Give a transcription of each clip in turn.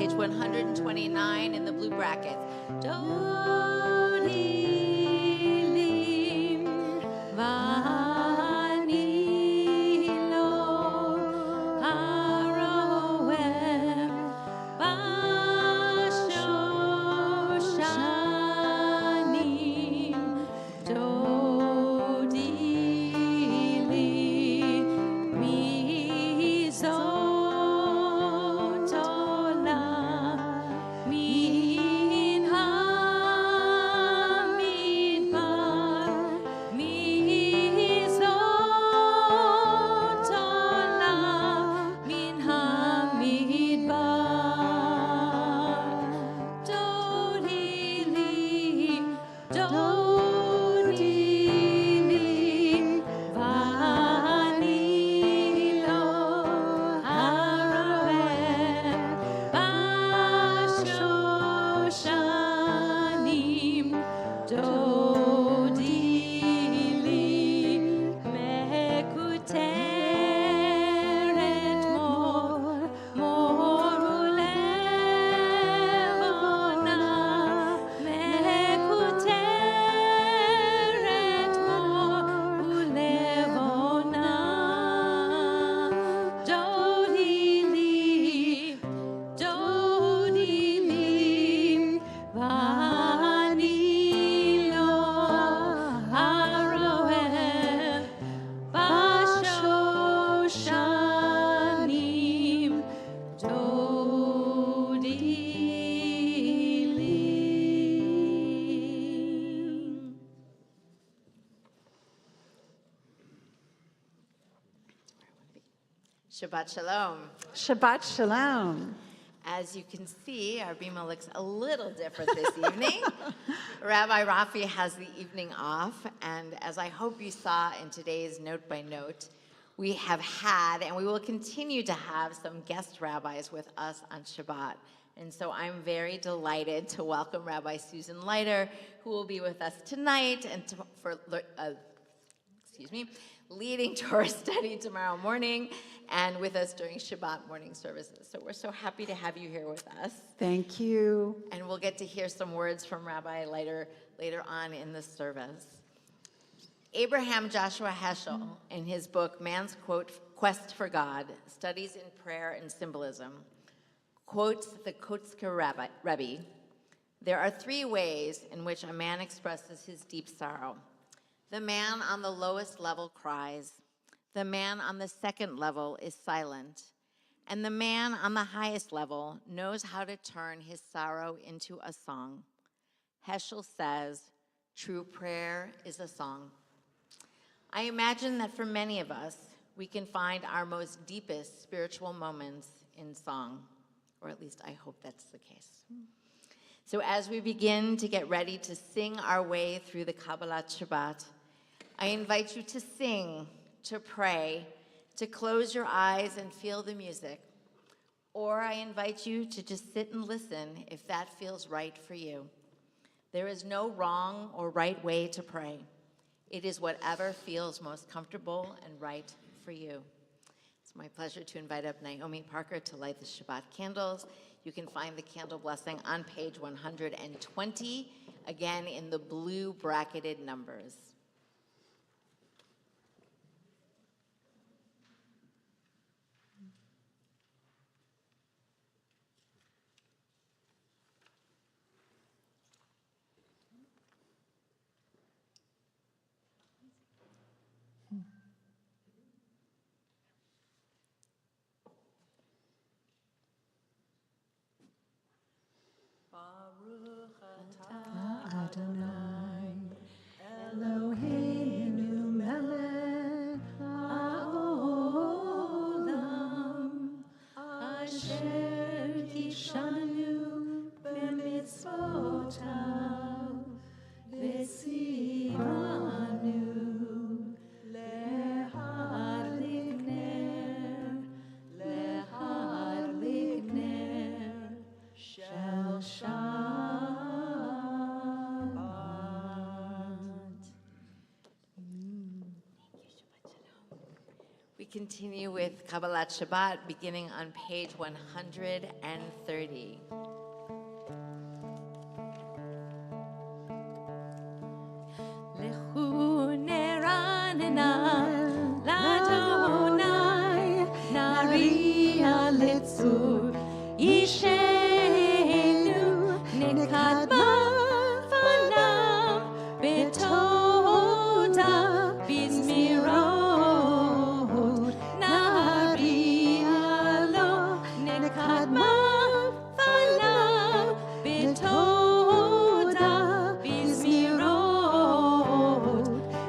Page 129 in the blue brackets. Shabbat Shalom. Shabbat Shalom. As you can see, our bima looks a little different this evening. Rabbi Rafi has the evening off, and as I hope you saw in today's Note by Note, we have had, and we will continue to have, some guest rabbis with us on Shabbat. And so I'm very delighted to welcome Rabbi Susan Leiter, who will be with us tonight and leading Torah study tomorrow morning, and with us during Shabbat morning services. So we're so happy to have you here with us. Thank you. And we'll get to hear some words from Rabbi later on in the service. Abraham Joshua Heschel, in his book, Man's Quest for God, Studies in Prayer and Symbolism, quotes the Kotzker Rebbe, "There are three ways in which a man expresses his deep sorrow. The man on the lowest level cries. The man on the second level is silent. And the man on the highest level knows how to turn his sorrow into a song." Heschel says, "True prayer is a song." I imagine that for many of us, we can find our most deepest spiritual moments in song, or at least I hope that's the case. So as we begin to get ready to sing our way through the Kabbalat Shabbat, I invite you to sing, to pray, to close your eyes and feel the music. Or I invite you to just sit and listen if that feels right for you. There is no wrong or right way to pray. It is whatever feels most comfortable and right for you. It's my pleasure to invite up Naomi Parker to light the Shabbat candles. You can find the candle blessing on page 120, again in the blue bracketed numbers. Adonai, Elohim. continue with Kabbalat Shabbat, beginning on page 130. Lechu neranena l'Adonai, nariya letzur yishenu, nekadma fanav betoda bizmirot, nariya lo, nekadma fanav betoda bizmirot,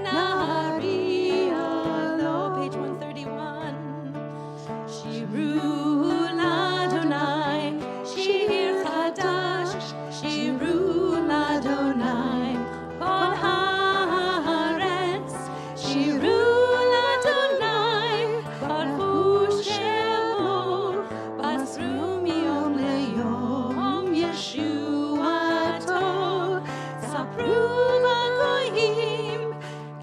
nariya lo. Page 131. Shiru l'Adonai, Shir Hadash, Shiru l'Adonai, Kol haaretz, Shiru l'Adonai, Baruchu Shemo, Basru miyom leyom Yeshuato, Sapru b'goyim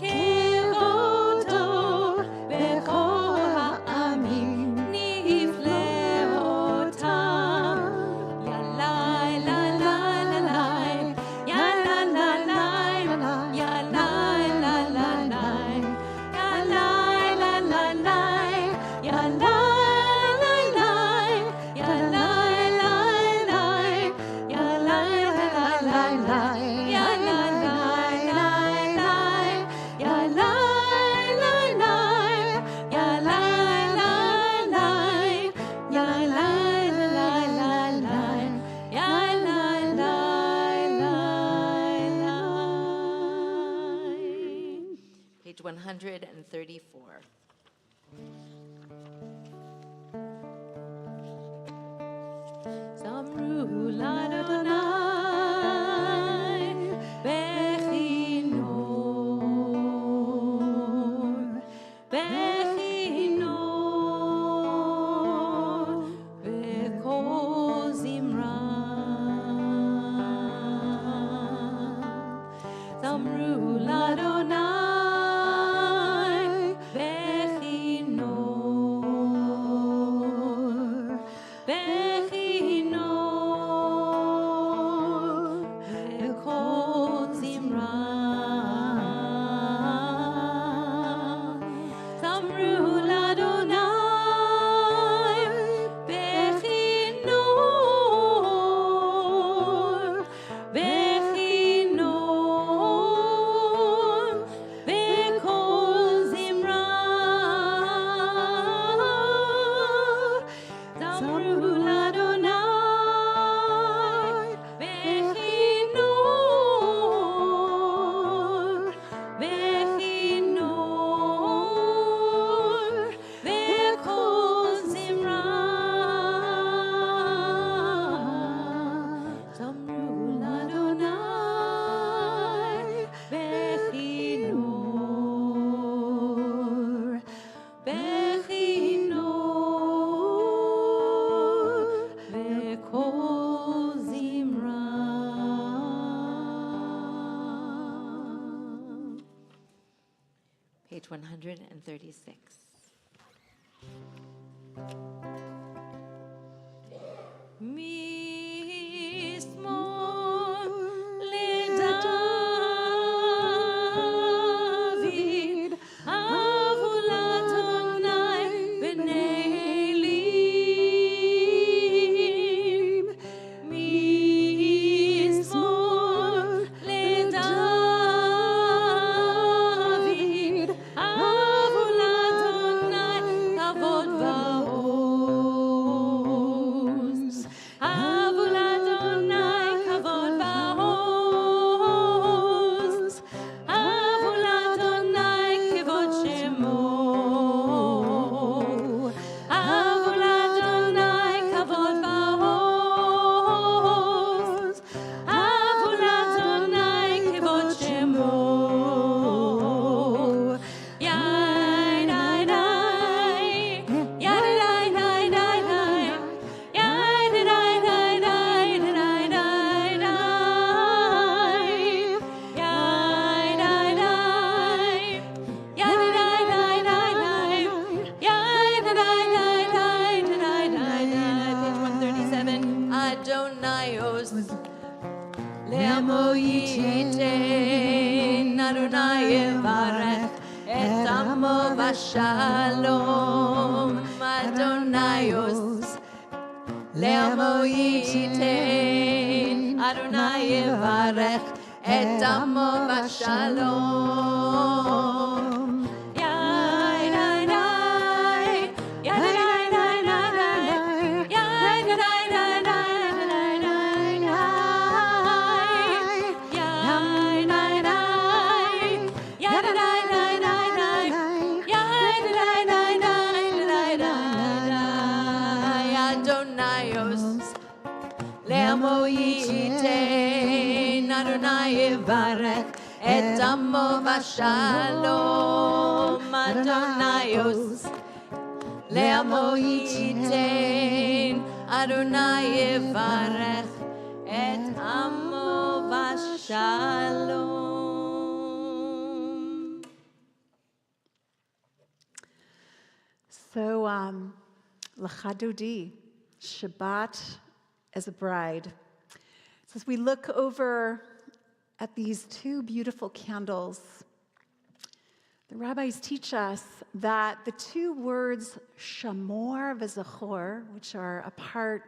kevodo, bechol ha'amim nifleotam. Ya lai la la la lai, ya la la lai, ya lai la la lai, ya lai la la lai, ya lai la lai, ya lai la lai, ya lai la lai lai, ya lai la lai lai, ya lai la lai, ya lai la lai, ya lai la lai, ya lai la lai. Page 134. Zamru l'Adonai bechinor, bechinor, b'kol zimra. Zamru l'Adonai bechinor, bechinor, b'kol zimra. Zamru l'Adonai bechinor, bechinor, b'kol zimra. Zamru l'Adonai bechinor, bechinor, b'kol zimra. Zamru l'Adonai bechinor, bechinor, b'kol zimra. Page 136. Mismor leDavid, avu l'Adonai b'nei elim. Mismor leDavid, avu l'Adonai kavod amo v'shalom, Adonai os, le'amo yitein, Adonai yivarech, et amo v'shalom. Le'amo yitein, Adonai yivarech, et amo v'shalom, Adonai os. Le'amo yitein, Adonai yivarech, et amo v'shalom. So, L'chadodi, Shabbat as a bride. So as we look over at these two beautiful candles, the rabbis teach us that the two words shamor v'zachor, which are a part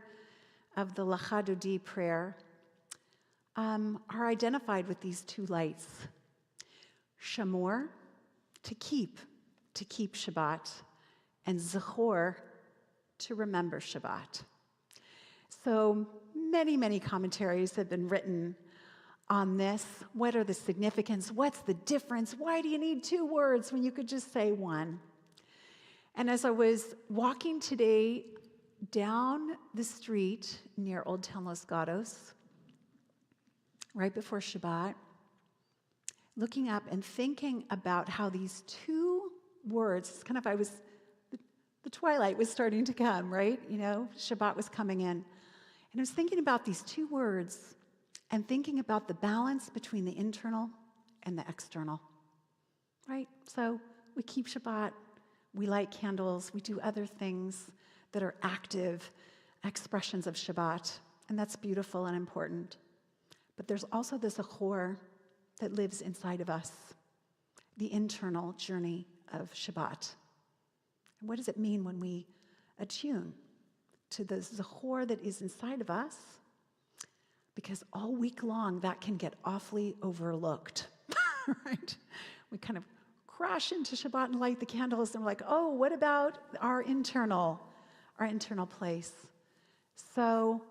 of the L'chadodi prayer, are identified with these two lights. Shamor, to keep Shabbat, and zachor, to remember Shabbat. So many commentaries have been written on this. What are the significance? What's the difference? Why do you need two words when you could just say one? And as I was walking today down the street near Old Town Los Gatos, right before Shabbat, looking up and thinking about how these two words, the twilight was starting to come, right? You know, Shabbat was coming in. And I was thinking about these two words and thinking about the balance between the internal and the external, right? So we keep Shabbat, we light candles, we do other things that are active expressions of Shabbat, and that's beautiful and important. But there's also this achor that lives inside of us, the internal journey of Shabbat. And what does it mean when we attune to the zachor that is inside of us? Because all week long, that can get awfully overlooked, right? We kind of crash into Shabbat and light the candles, and we're like, oh, what about our internal place? So,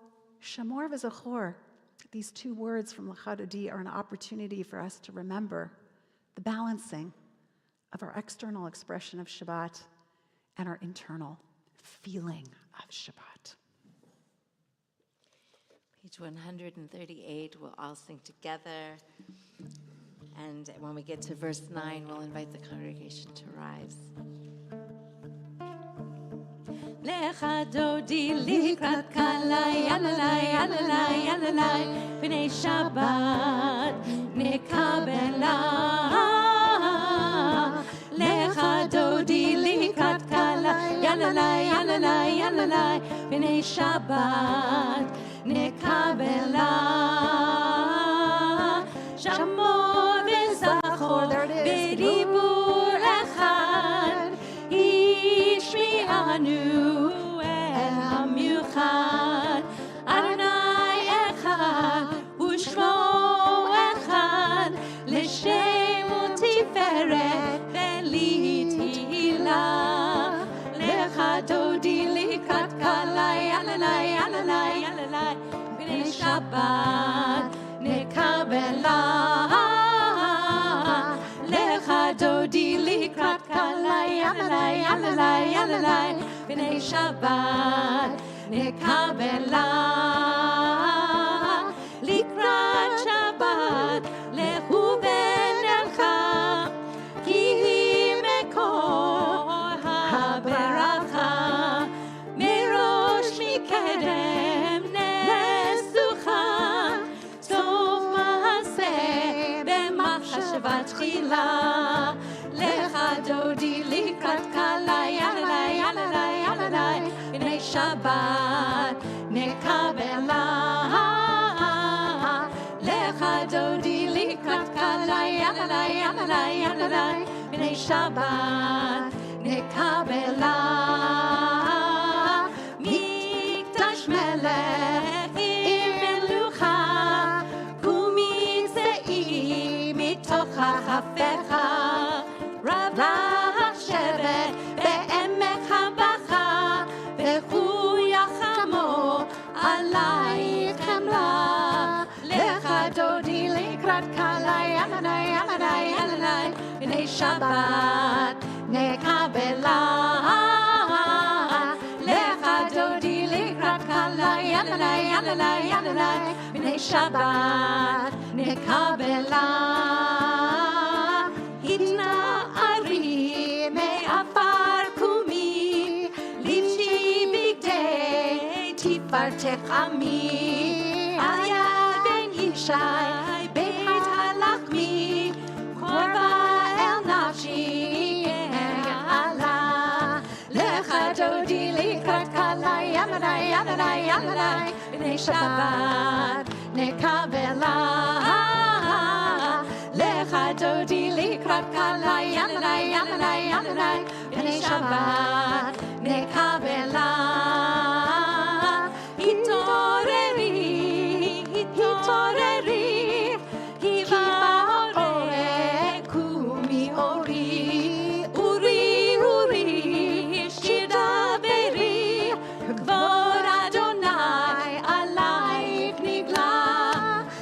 shamor v'zachor, these two words from L'chadodi are an opportunity for us to remember the balancing of our external expression of Shabbat and our internal feeling of Shabbat. Page 138, we'll all sing together. And when we get to verse 9, we'll invite the congregation to rise. Lecha dodi likrat kalai, yalalai, yalalai, yalalai, b'nei Shabbat nekabela. Lecha dodi likrat kalai, yalalai, yalalai, yalalai, b'nei Shabbat nekabela. Shamor v'zachor b'dibur echad, ishmi'anu el hamiuchad. Adonai echad u'shmo echad, l'shem u'tiferet v'litila. Lecha dodi likrat kalai, yalalai, yalalai, yalalai, b'nei Shabbat nekabela. Lecha dodi likrat kalai, yalalai, yalalai, yalalai, b'nei Shabbat nekabela. Likrat Shabbat lechu v'nelcha, ki hi mekor haberacha, merosh mikedem nesucha, sof ma'aseh b'machshavat tchila. Lecha dodi likrat kalai, yalalai, yalalai, yalalai, b'nei Shabbat nekabela. Lecha dodi likrat kalai, בני שבת נקבלה מקדש מלך עם מלוכה ומגזעים מתוך החפך רבח שבט בעמק הבכה וכו יחמו עלייך חמלה לך דודי לקראת כלה ילדי בני שבת נקבלה לך דודי לקראת כלה ילדי בני שבת נקבלה התנערי מעפר קומי לבשי בגדי תפארתך עמי על יד בן ישי בית הלחמי קורבה אל נפשי גאלה לך דודי לקראת כלה ילדי בני שבת נקבלה לך דודי לקראת כלה ילדי בני שבת נקבלה התעוררי היווה אורי קומי אורי שיר דברי כבוד אדוני עלייך נגלה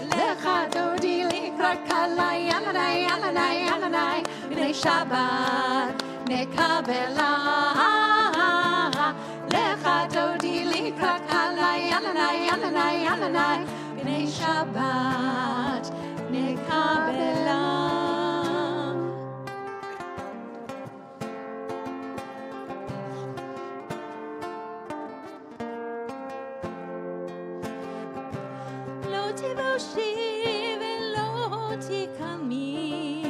לך דודי לקראת כלה ילדי בני שבת נקבלה לך דודי לקראת כלה ילדי בני שבת נקבלה לא תבושי ולא תקלמי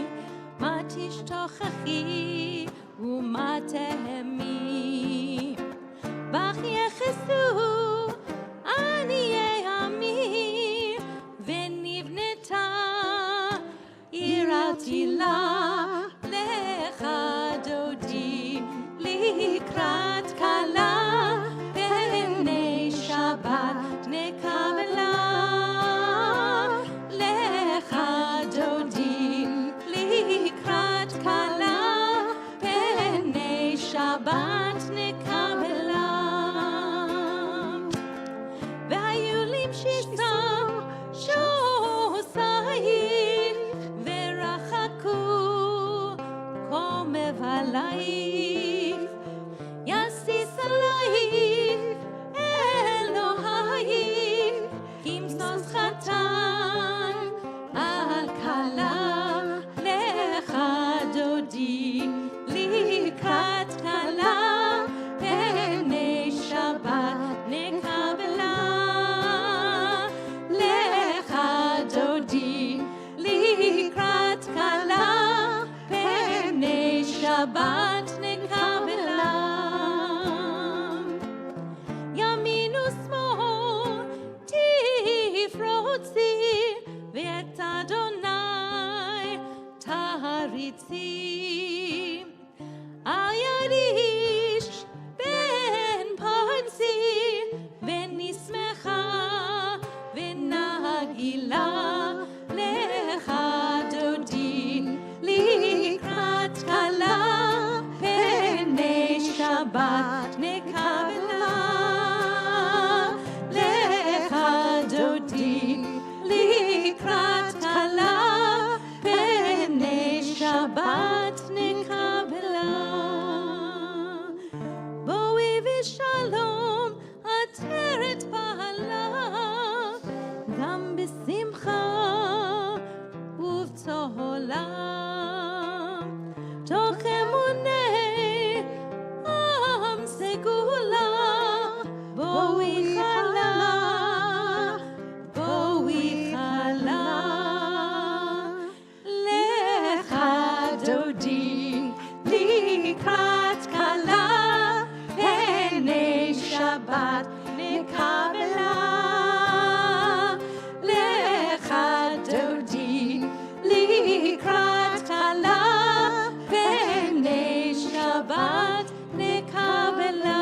מה תשתוכחי ומה תהמי בך יחסו עניי עמי ונבנתה עיר עתילה לך דודי לקראת כלה בני שבת נקבלה לך דודי לקראת כלה בני שבת נקבלה והיו למשיסה שוסייך ורחקו קומב עלייך יסיס עלייך אלוהייך כמסוס חתן על כלה לך דודי לקראת כלה בני שבת נקבלה לך דודי לקראת כלה בני שבת נקבלה ימין ושמאל תפרוצי ואת אדוני תריצי היריש בן פרצי ונשמחה ונגילה לך דודי לקראת כלה בני שבת נקבלה לך דודי לקראת כלה בני שבת נקבלה בואי ושלום עטרת בעלה גם בשמחה ובצהלה תוך אמוני עם סגולה בואי חלה לך דודי לקראת כלה בני שבת נקבלה לך דודי לקראת Shabbat nekabela.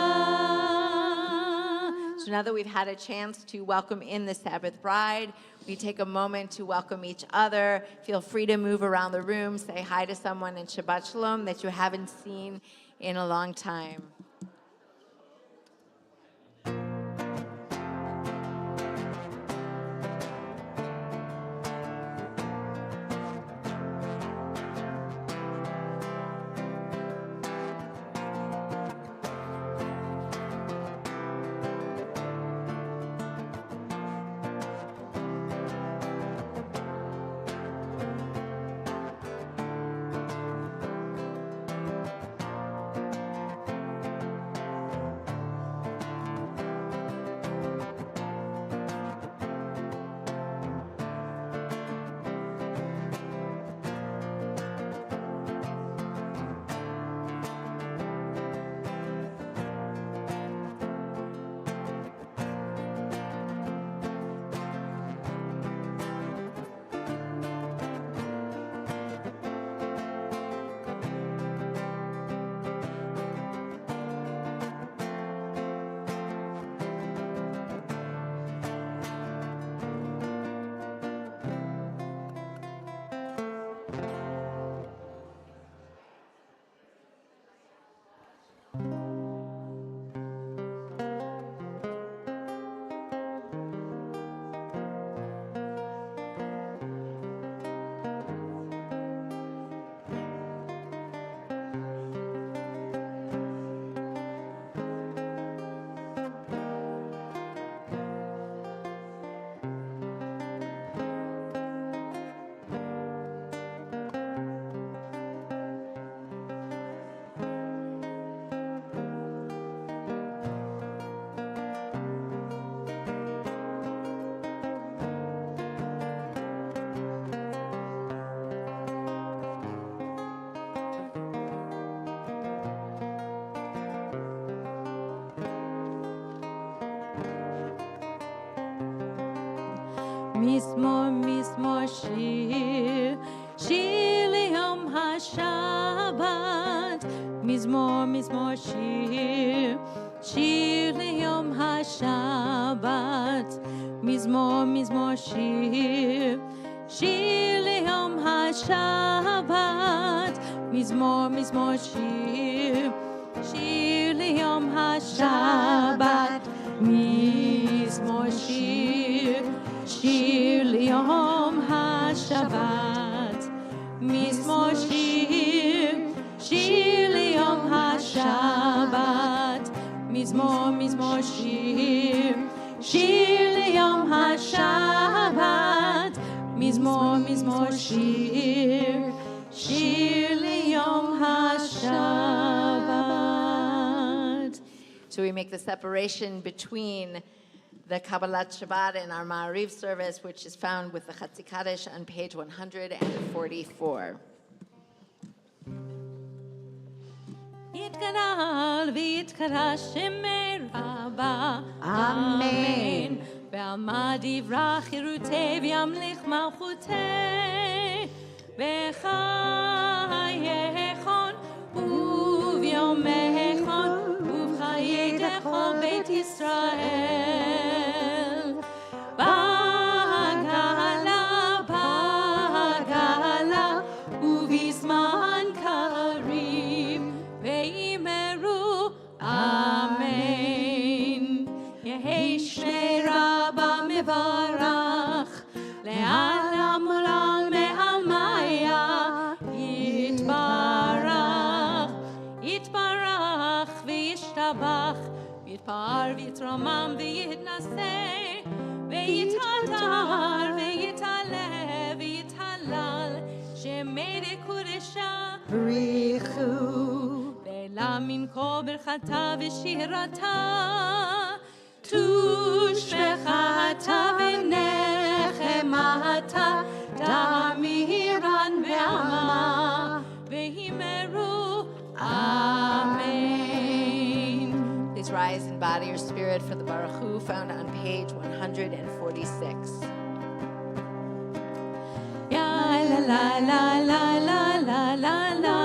So now that we've had a chance to welcome in the Sabbath bride, we take a moment to welcome each other. Feel free to move around the room, say hi to someone in Shabbat Shalom that you haven't seen in a long time. Mizmor, mizmor, shir, shir liyom hashabbat. Mizmor, mizmor, shir, shir liyom hashabbat. Mizmor, mizmor, shir, shir liyom hashabbat. Mizmor, mizmor, shir, shir liyom hashabbat. Mizmor, shir, shir liyom hashabbat. Mizmor, shir, shir liyom hashabbat. Mizmor, mizmor, shir, shir liyom hashabbat. Mizmor, mizmor, shir, shir liyom hashabbat. So we make the separation between the Kabbalat Shabbat and our Ma'ariv service, which is found with the Chatzi Kaddish on page 144. יתגדל ויתקדש שמי רבה, אמן. ועמד יברח חירותי וימליך מלכותי, בחייכון וביומכון ובחיי כל בית ישראל. בגאלה, בגאלה, ובזמן קריב, ואמרו אמן. יהי שמי רבה מברך, לעולם עולם מעלמיה, יתברך, יתברך וישתבח, יתפאר ויתרומם ויתנשא, ויתהדר ויתעלה ויתהלל, שמי קודשה בריחו. ולה מן כה ברכתה ושירתה, תושבחתה ונחמתה, תמירן בעמה, והימרו amen. Please rise and body your spirit for the Baruch Hu found on page 146. Ya la la la la la la la la.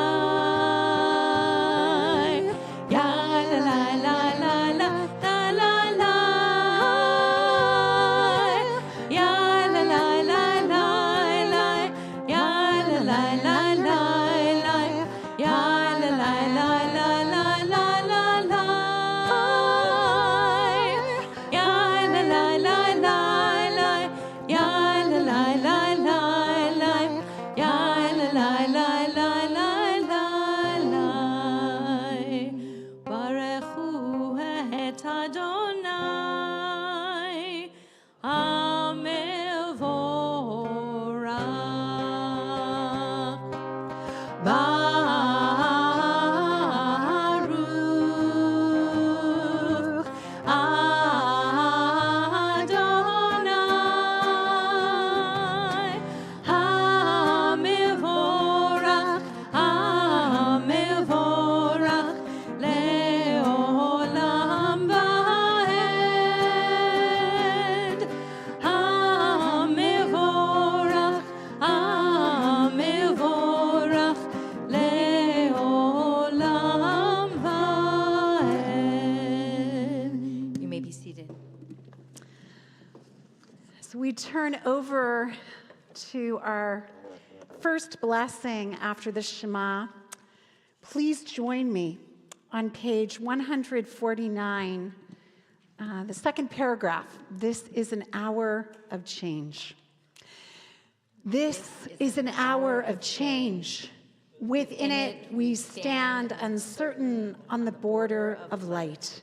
So we turn over to our first blessing after the Shema. Please join me on page 149, the second paragraph. This is an hour of change. This is an hour of change. Within it, we stand uncertain on the border of light.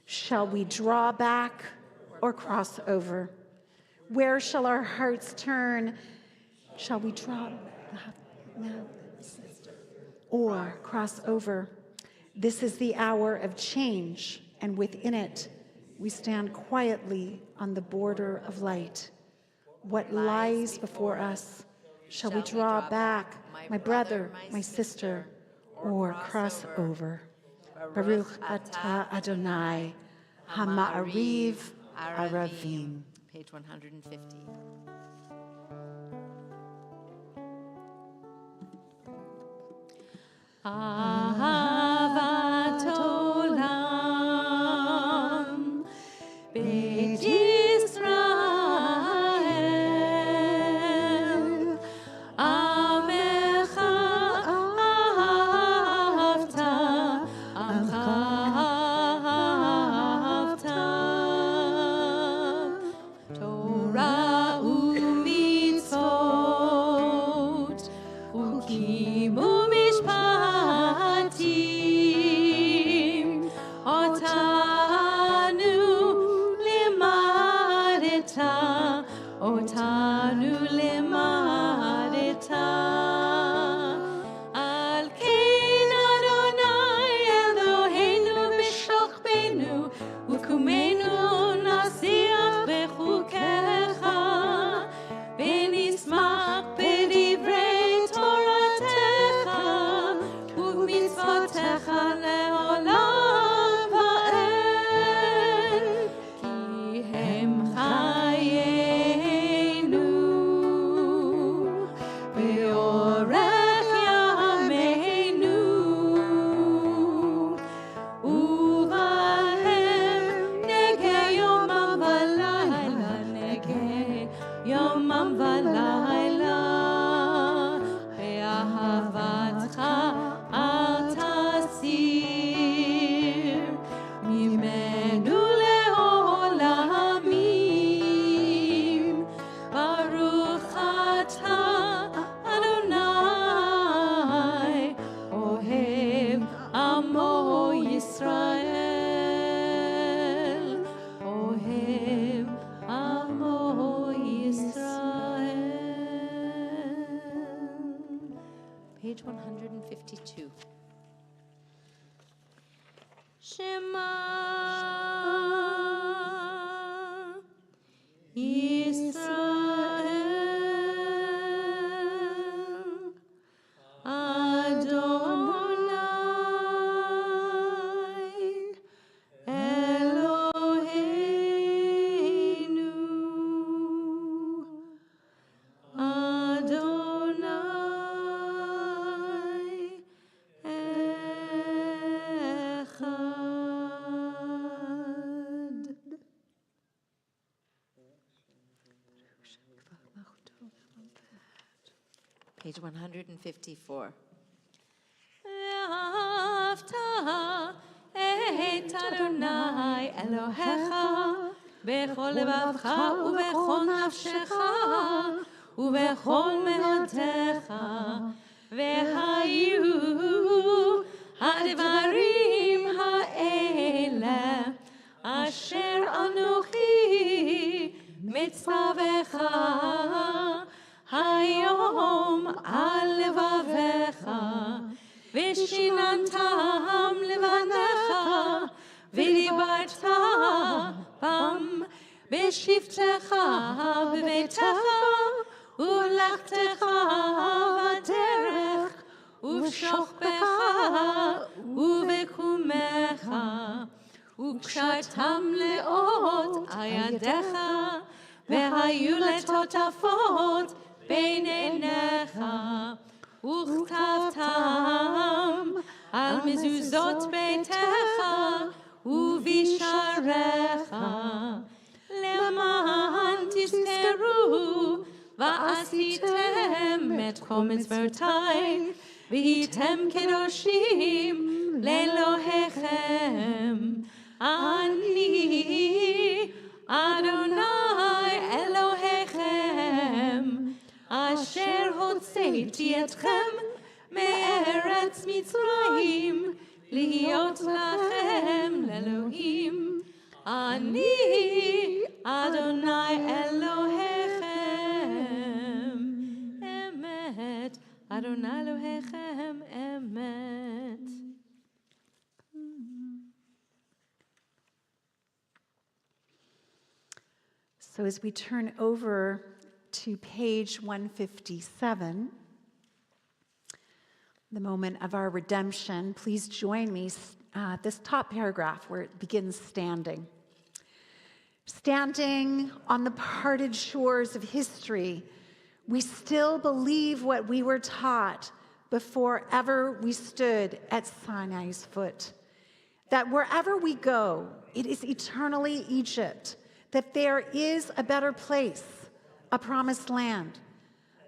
Shall we draw back or cross over? Where shall our hearts turn? Shall we draw back or cross over? This is the hour of change, and within it, we stand quietly on the border of light. What lies before us? Shall we draw back, my brother, my sister, or cross over? Baruch atah Adonai, Hama'ariv Aravim. Page 150. אהבת עולם, בית ישראל, עמך אהבת, עמך אהבת, תורה ומצוות, חוקים ומשפטים, אותנו לימדת, על כן אדוני אלוהינו בשוכבנו וקומנו נשיח בחוקיך, ונשמח בדברי תורתך ובמצוותיך לעולם ועד, כי הם חיינו באורך ימינו, ובהם נגה יומם ולילה, נגה יומם ולילה, באהבתך אל תסיר ממנו לעולמים. ברוך אתה אדוני אוהב עמו ישראל, אוהב עמו ישראל. Page 152. Shema Yisrael, Adonai Eloheinu, Adonai Echad. Page 154. ואהבת את אדוני אלוהיך בכל לבבך ובכל נפשך ובכל מאודך, והיו הדברים האלה אשר אנוכי מצווך היום על לבביך, ושיננתם לבניך, ודיברת בם בשבתך בביתך ולכתך בדרך ובשוכבך ובקומך, וקשרתם לאות על ידיך, והיו לטוטפות בין עיניך, וכתבתם על מזוזות ביתך ובשעריך, למען תזכה ועשיתם את כל מצוותיי, והייתם קדושים לאלוהיכם. אני אדוני אלוהיכם, אשר הוצאתי אתכם מארץ מצרים, להיות לכם לאלוהים. אני אדוני אלוהיכם, אמת. אדוני אלוהיכם, אמת. So as we turn over to page 157, the moment of our redemption, please join me at this top paragraph where it begins standing. Standing on the parted shores of history, we still believe what we were taught before ever we stood at Sinai's foot, that wherever we go, it is eternally Egypt, that there is a better place, a promised land,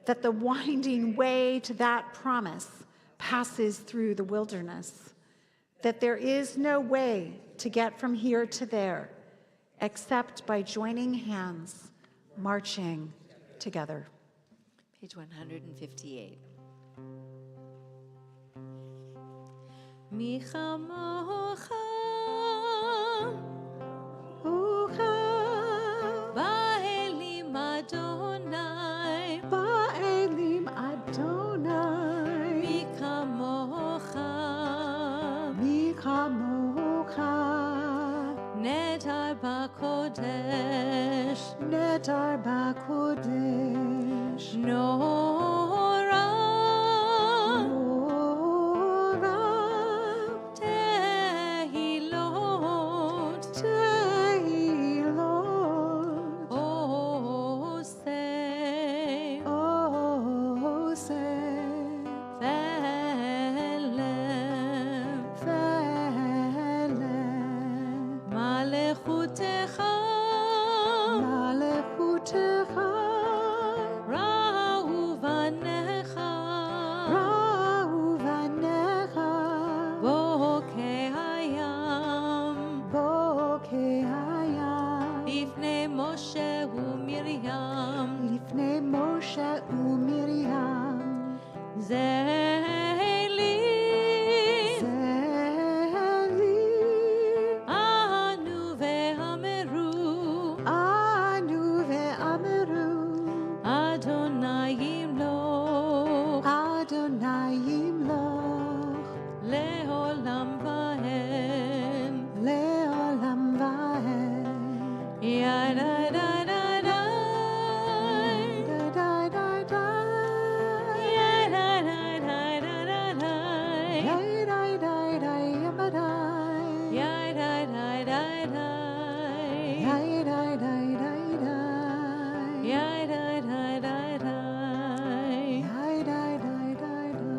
that the winding way to that promise passes through the wilderness, that there is no way to get from here to there except by joining hands, marching together. Page 158. מי כמוך באלים אדוני, באלים אדוני, מי כמוך מי כמוך, נדר בקודש, נדר בקודש, נורא תהילות, תהילות, עושה עושה פלם, פלם, מלכותך מלכותך, ראו בניך, ראו בניך, בוקי הים, בוקי הים, לפני משה ומרים, לפני משה ומרים, זה לי, זה לי, אנו ואמרו, אנו ואמרו, אדוני ימלוך, אדוני ימלוך, לעולם ועד. לעולם ועד. ידה דה דה דה, דה דה דה דה, ידה דה דה דה דה, די די די די ימדי, ידה דה דה דה, די די די די די, ידה דה דה דה, די די די די די,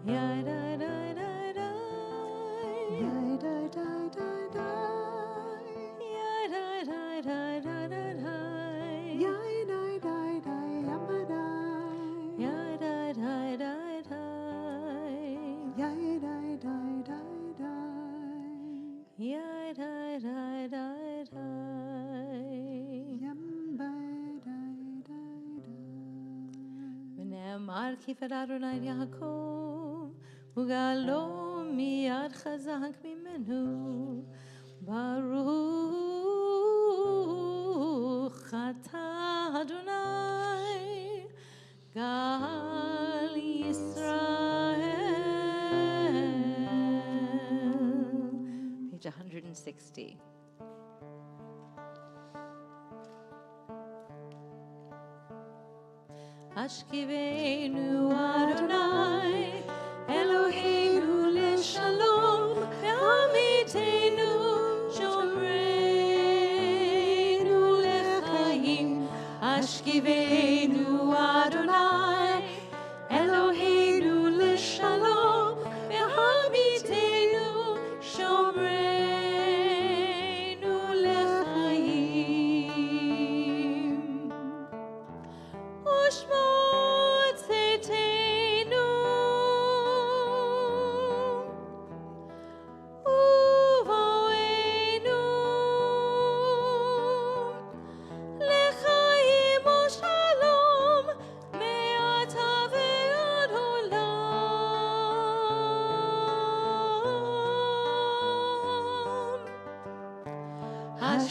ידה דה דה דה, די די די די די, ידה דה דה דה דה, די די די די ימדי, ידה דה דה דה, די די די די די. ידה דה דה דה. ונאמר כיפר אדוני יעקב, וגאלו מיד חזק ממנו. ברוך אתה אדוני, גאל ישראל. Page 160. השכיבנו אדוני, אלוהינו לשלום, ועמיתנו שומרנו לחיים. השכיבנו אדוני, אלוהינו לשלום, ועמיתנו שומרנו לחיים.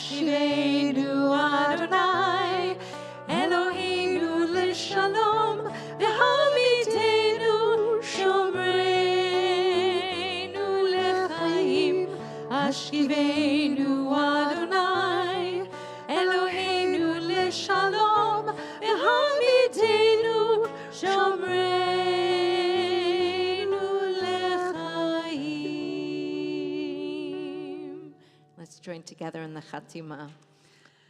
Ashivenu Adonai, Eloheinu l'shalom, v'hamidenu shomreinu l'chaim. Ashivenu Adonai, Eloheinu l'shalom, v'hamidenu shomreinu l'chaim. Let's join together in the Chatima.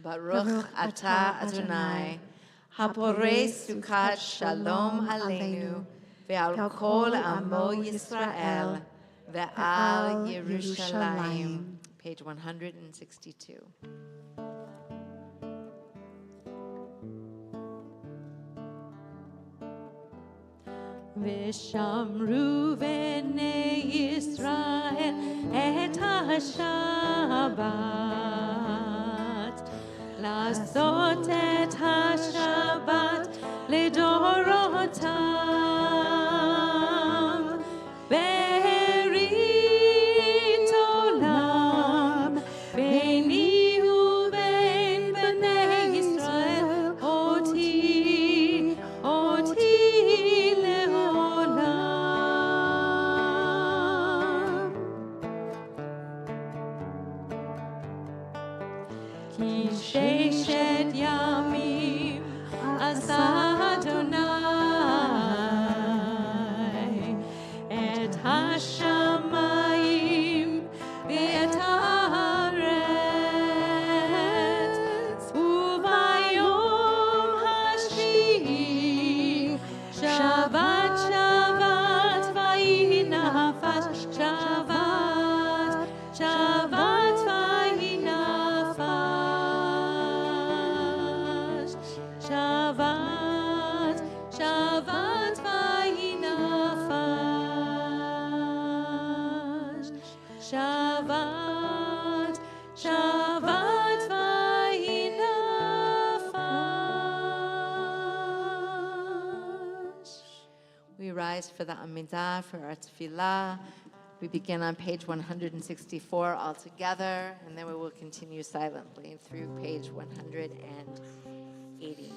Baruch atah Adonai, haporei sukkot shalom aleinu, ve'al kol amo Yisrael, ve'al Yerushalayim. Page 162. ושמרו בני ישראל את השבת, לעשות את השבת לדורותם, ברית עולם ביני ובין בני ישראל, אותי לעולם. כי ששת ימים עשה אדוני את השמיים ואת הארץ, וביום השביעי שבת שבת ויהי נפש, שבת שבת ויהי נפש, שבת שבת ויהי נפש, שבת שבת ויהי נפש. We rise for the Amidah, for our tefillah. We begin on page 164 all together, and then we will continue silently through page 180.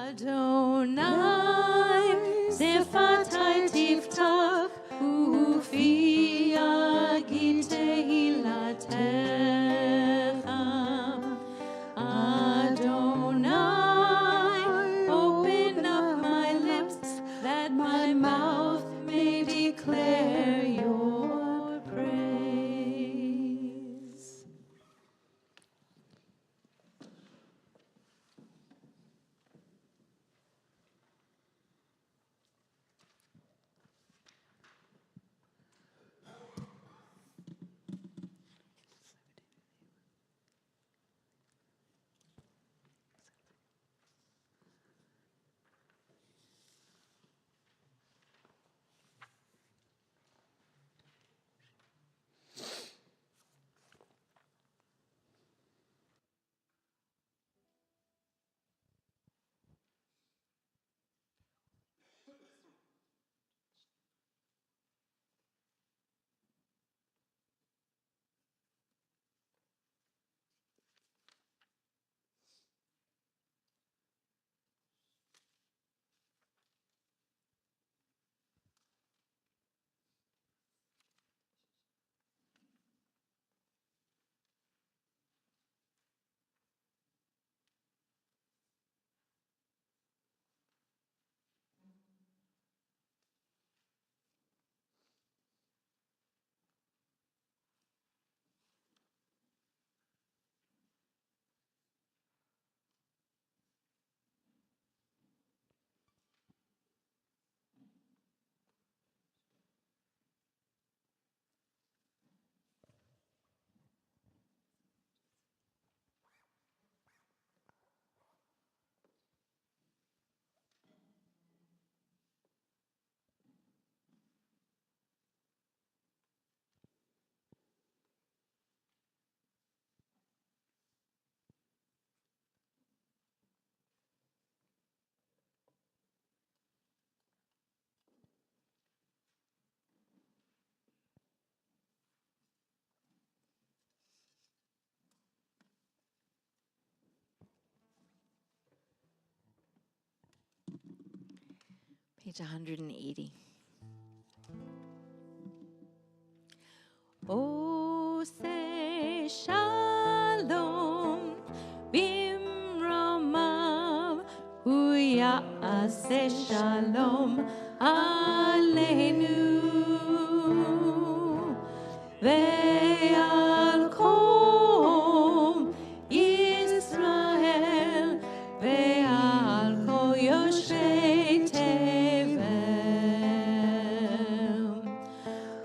Adonai, Zefatai Tiftach, Ufi Yagid Tehilatecha. Adonai, open up my lips, that my mouth may declare your praise. Page 180. O say shalom bimromav hu ya'aseh shalom aleinu ve'al kol Yisrael ve'al kol yoshvei tevel.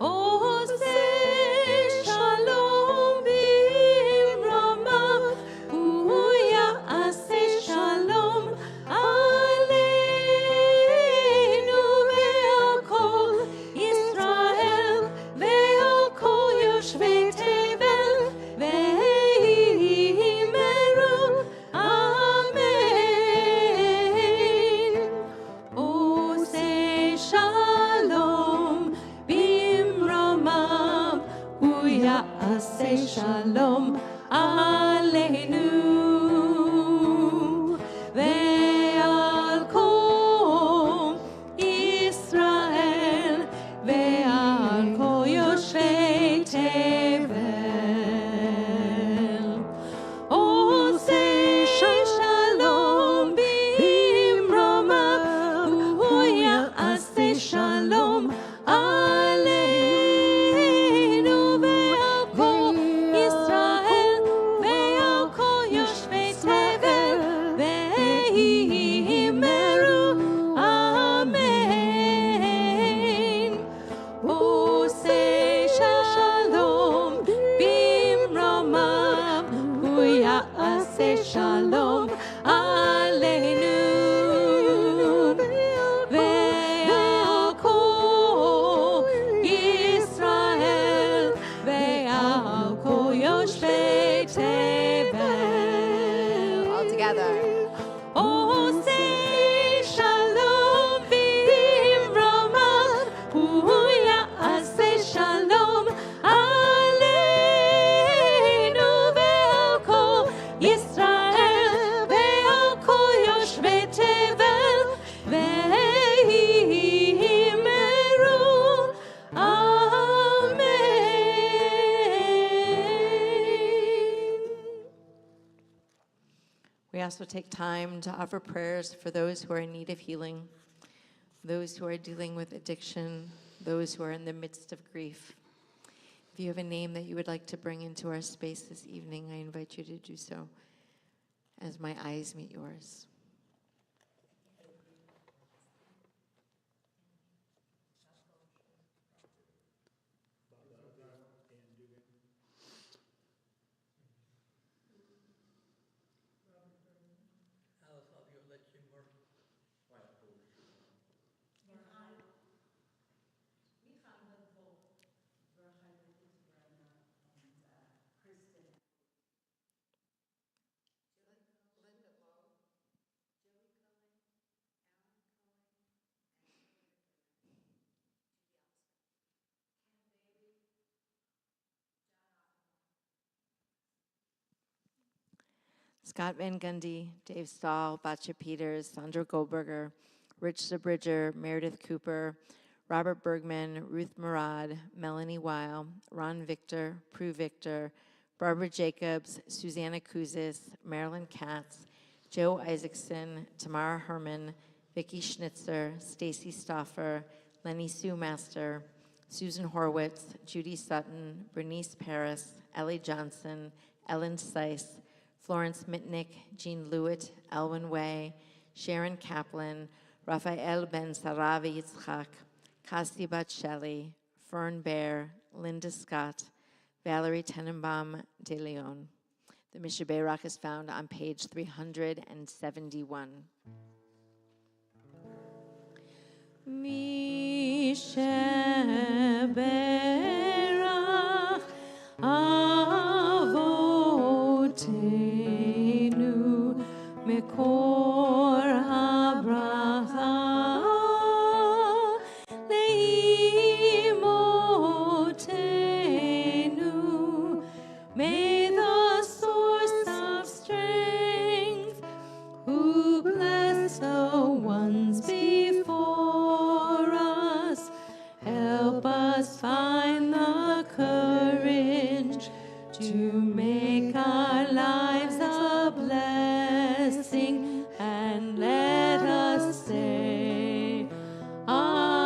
O say shalom bimromav hu ya'aseh shalom aleinu ve'al kol Yisrael ve'al kol yoshvei tevel ve'imeru amen. O say shalom bimromav hu ya'aseh shalom aleinu ve'al kol Yisrael ve'al kol yoshvei tevel. O say shalom bimromav hu ya'aseh shalom aleinu ve'al kol Yisrael ve'al kol yoshvei tevel ve'imeru amen. O say shalom bimromav hu ya'aseh shalom aleinu ve'al kol Yisrael ve'al kol yoshvei tevel. All together. O say shalom bimromav hu ya'aseh shalom aleinu ve'al kol Yisrael ve'al kol yoshvei tevel ve'imeru amen. We also take time to offer prayers for those who are in need of healing, those who are dealing with addiction, those who are in the midst of grief. If you have a name that you would like to bring into our space this evening, I invite you to do so as my eyes meet yours. Scott Van Gundy, Dave Stahl, Batya Peters, Sandra Goldberger, Rich Zabridger, Meredith Cooper, Robert Bergman, Ruth Murad, Melanie Weil, Ron Victor, Prue Victor, Barbara Jacobs, Susanna Kuzis, Marilyn Katz, Joe Isaacson, Tamara Herman, Vicki Schnitzer, Stacy Stoffer, Lenny Sue Master, Susan Horwitz, Judy Sutton, Bernice Paris, Ellie Johnson, Ellen Seiss, Florence Mitnick, Jean Lewitt, Elwin Way, Sharon Kaplan, Raphael Ben Saravi Yitzchak, Kasti Bat Shelley, Fern Bear, Linda Scott, Valerie Tenenbaum de Leon. The Mishnah Beirach is found on page 371. Mishnah Beirach Avotenu Mekor HaBracha Leimotenu. May the source of strength who bless the ones before us find the courage to make our lives a blessing, and let us say, Amen.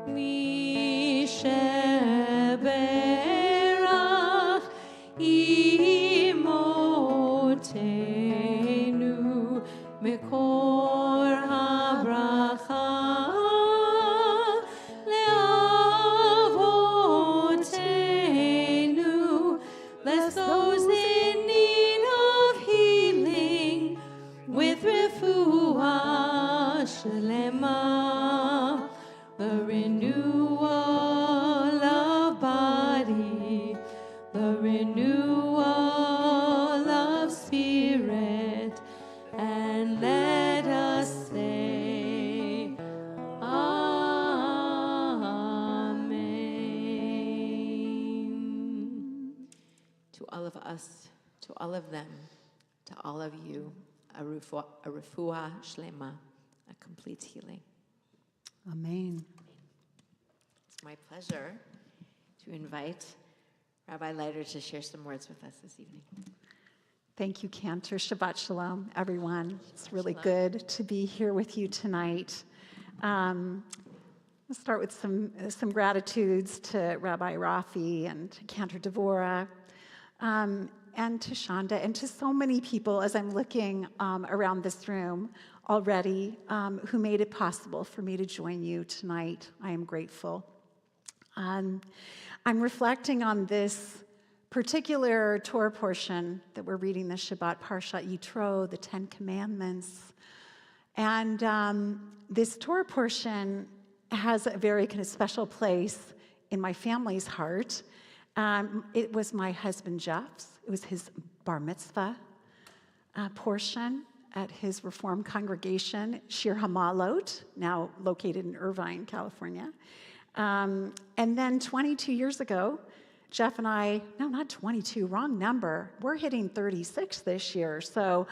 Mi sheberach imotenu mekor habracha leavotenu. Bless those in need of healing with refuah shlema, the renewal of body, the renewal of spirit, and let us say, Amen. To all of us, to all of them, to all of you, a refuah shlema, a complete healing. Amen. It's my pleasure to invite Rabbi Leiter to share some words with us this evening. Thank you, Cantor. Shabbat Shalom, everyone. It's really Shalom. good to be here with you tonight. I'll start with some gratitudes to Rabbi Rafi and to Cantor Devorah, and to Shonda, and to so many people as I'm looking around this room already who made it possible for me to join you tonight. I am grateful. I'm reflecting on this particular Torah portion that we're reading this Shabbat, Parshat Yitro, the Ten Commandments. And this Torah portion has a very kind of special place in my family's heart. It was my husband Jeff's. It was his bar mitzvah portion at his Reformed congregation, Shir Hadash, now located in Irvine, California. And then 22 years ago, Jeff and I, no, not 22, wrong number. We're hitting 36 this year. So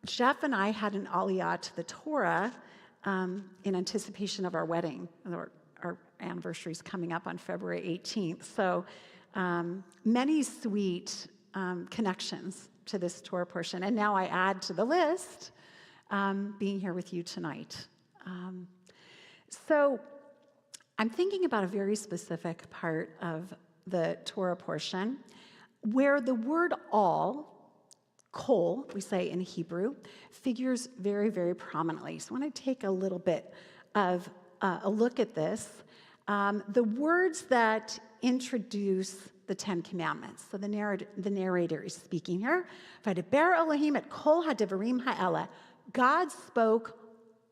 Jeff and I had an aliyah to the Torah in anticipation of our wedding. Our anniversary is coming up on February 18th. So many sweet connections to this Torah portion. And now I add to the list being here with you tonight. So I'm thinking about a very specific part of the Torah portion where the word all, kol, we say in Hebrew, figures very, very prominently. So I want to take a little bit of a look at this. The words that introduce the Ten Commandments. So the narrator is speaking here. Vaydaber Elohim et kol hadivarim ha'ela. God spoke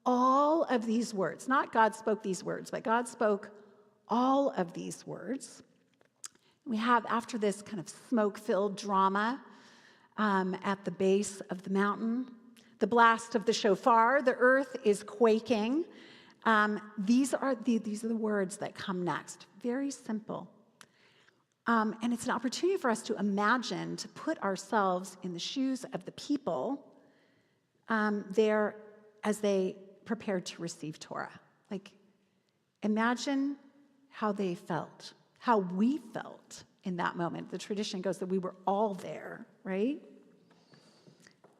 all of these words. Not God spoke these words, but God spoke all of these words. We have, after this kind of smoke-filled drama at the base of the mountain, the blast of the shofar, the earth is quaking. These are the words that come next. Very simple. And it's an opportunity for us to imagine, to put ourselves in the shoes of the people there as they prepared to receive Torah. Like, imagine how they felt, how we felt in that moment. The tradition goes that we were all there, right?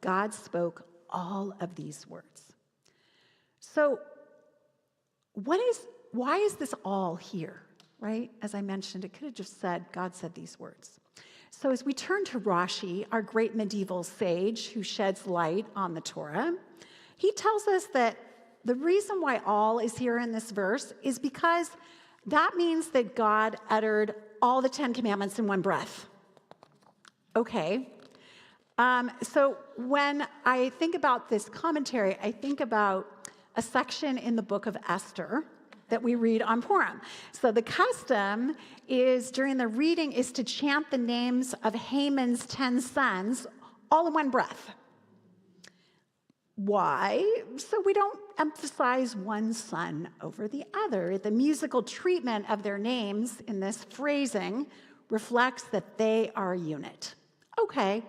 God spoke all of these words. So, why is this all here, right? As I mentioned, it could have just said, God said these words. So as we turn to Rashi, our great medieval sage who sheds light on the Torah, he tells us that the reason why all is here in this verse is because that means that God uttered all the Ten Commandments in one breath. Okay. So when I think about this commentary, I think about a section in the book of Esther that we read on Purim. So the custom is, during the reading, is to chant the names of Haman's 10 sons all in one breath. Why? So we don't emphasize one son over the other. The musical treatment of their names in this phrasing reflects that they are a unit. Okay,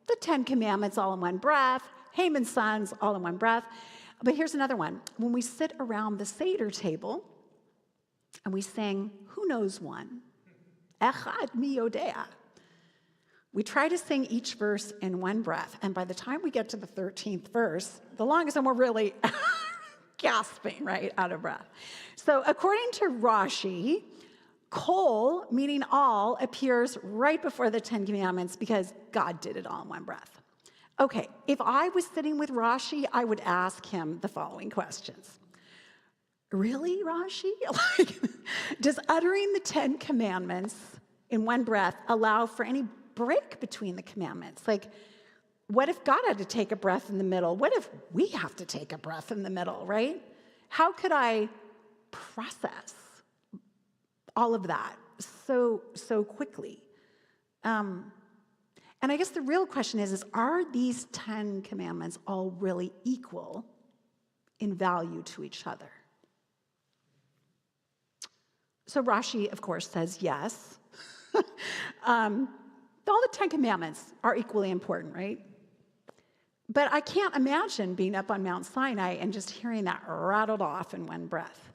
the 10 Commandments all in one breath, Haman's sons all in one breath. But here's another one. When we sit around the Seder table and we sing, "Who knows one?" Echad mi yodea. We try to sing each verse in one breath, and by the time we get to the 13th verse, the longest one, we're really gasping, right, out of breath. So according to Rashi, kol, meaning all, appears right before the Ten Commandments because God did it all in one breath. Okay, if I was sitting with Rashi, I would ask him the following questions. Really, Rashi? Does uttering the 10 Commandments in one breath allow for any break between the commandments? Like, what if God had to take a breath in the middle? What if we have to take a breath in the middle, right? How could I process all of that so quickly? And I guess the real question is are these 10 commandments all really equal in value to each other? So Rashi, of course, says yes. All the 10 commandments are equally important, right? But I can't imagine being up on Mount Sinai and just hearing that rattled off in one breath.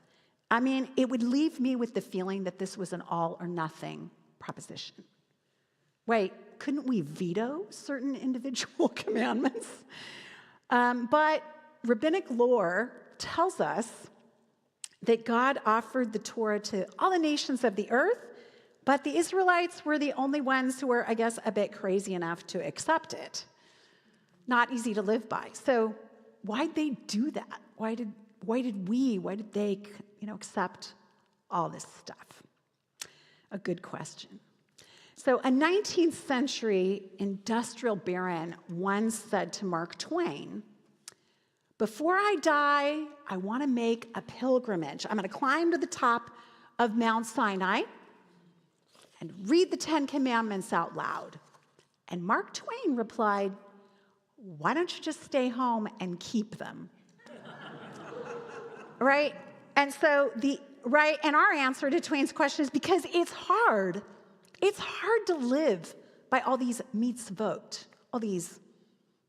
I mean, it would leave me with the feeling that this was an all or nothing proposition. Wait, couldn't we veto certain individual commandments? But rabbinic lore tells us that God offered the Torah to all the nations of the earth, but the Israelites were the only ones who were, I guess, a bit crazy enough to accept it. Not easy to live by. So why'd they do that? Why did they, accept all this stuff? A good question. So a 19th century industrial baron once said to Mark Twain, "Before I die, I want to make a pilgrimage. I'm going to climb to the top of Mount Sinai and read the 10 Commandments out loud." And Mark Twain replied, "Why don't you just stay home and keep them?" Right? And so and our answer to Twain's question is because it's hard. It's hard to live by all these mitzvot, all these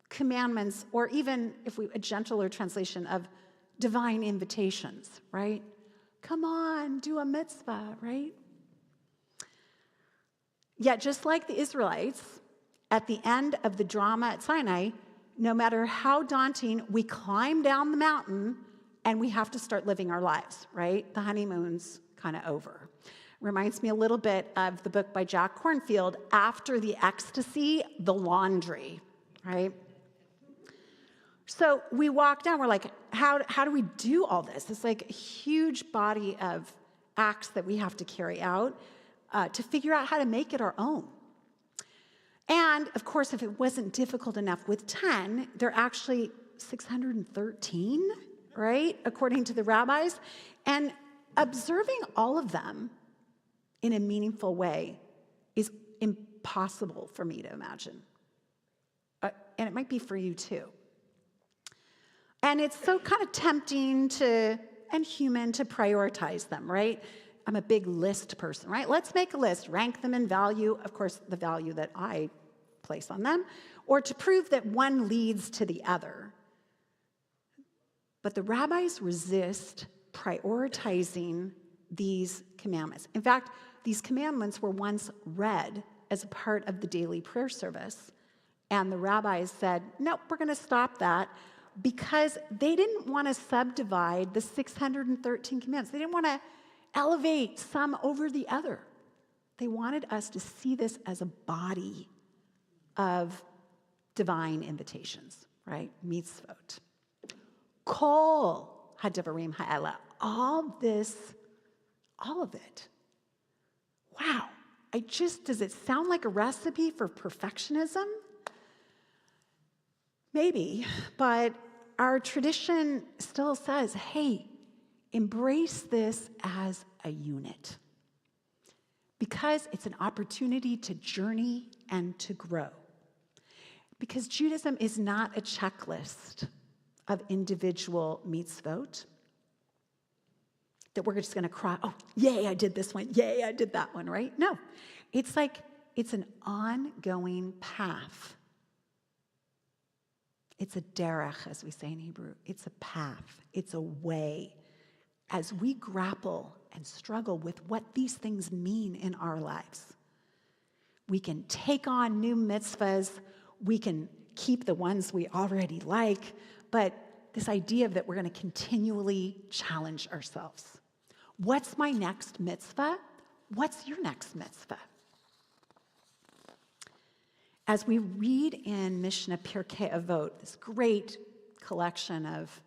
commandments, or even a gentler translation of divine invitations, right? Come on, do a mitzvah, right? Yet just like the Israelites, at the end of the drama at Sinai, no matter how daunting, we climb down the mountain and we have to start living our lives, right? The honeymoon's kind of over. Reminds me a little bit of the book by Jack Kornfield, After the Ecstasy, The Laundry, right? So we walk down, we're like, how do we do all this? It's like a huge body of acts that we have to carry out to figure out how to make it our own. And, of course, if it wasn't difficult enough with 10, there are actually 613, right, according to the rabbis. And observing all of them in a meaningful way is impossible for me to imagine. And it might be for you, too. And it's so kind of tempting and human to prioritize them, right? I'm a big list person, right? Let's make a list, rank them in value, of course, the value that I place on them, or to prove that one leads to the other. But the rabbis resist prioritizing these commandments. In fact, these commandments were once read as a part of the daily prayer service, and the rabbis said, nope, we're going to stop that, because they didn't want to subdivide the 613 commandments. They didn't want to elevate some over the other. They wanted us to see this as a body of divine invitations, right? Mitzvot. Kol hadvarim ha'ela. All of it. Wow. Does it sound like a recipe for perfectionism? Maybe, but our tradition still says, hey, embrace this as a unit, because it's an opportunity to journey and to grow. Because Judaism is not a checklist of individual mitzvot that we're just going to cry, oh, yay, I did this one, yay, I did that one, right? No, it's an ongoing path. It's a derech, as we say in Hebrew. It's a path. It's a way. As we grapple and struggle with what these things mean in our lives, we can take on new mitzvahs. We can keep the ones we already like. But this idea that we're going to continually challenge ourselves. What's my next mitzvah? What's your next mitzvah? As we read in Mishnah Pirkei Avot, this great collection of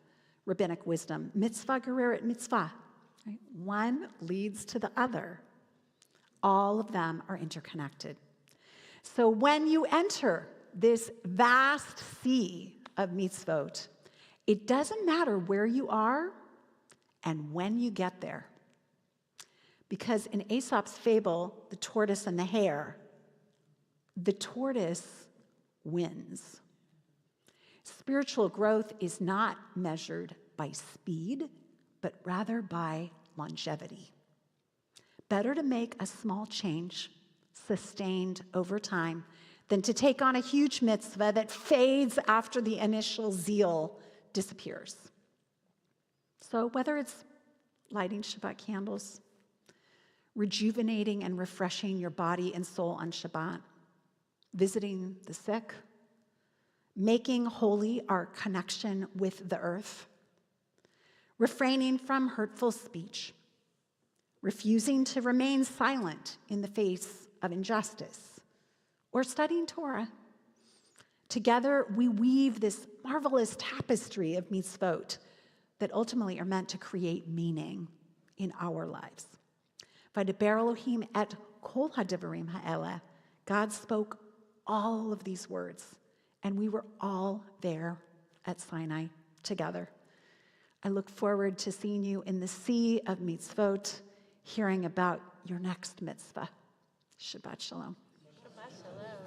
rabbinic wisdom, mitzvah gereret mitzvah, right? One leads to the other. All of them are interconnected. So when you enter this vast sea of mitzvot, it doesn't matter where you are and when you get there. Because in Aesop's fable, The Tortoise and the Hare, the tortoise wins. Spiritual growth is not measured by speed, but rather by longevity. Better to make a small change, sustained over time, than to take on a huge mitzvah that fades after the initial zeal disappears. So whether it's lighting Shabbat candles, rejuvenating and refreshing your body and soul on Shabbat, visiting the sick, making holy our connection with the earth, refraining from hurtful speech, refusing to remain silent in the face of injustice, or studying Torah. Together, we weave this marvelous tapestry of mitzvot that ultimately are meant to create meaning in our lives. Vaydaber Elohim et kol hadivarim ha'eleh. God spoke all of these words, and we were all there at Sinai together. I look forward to seeing you in the sea of mitzvot, hearing about your next mitzvah. Shabbat shalom. Shabbat shalom.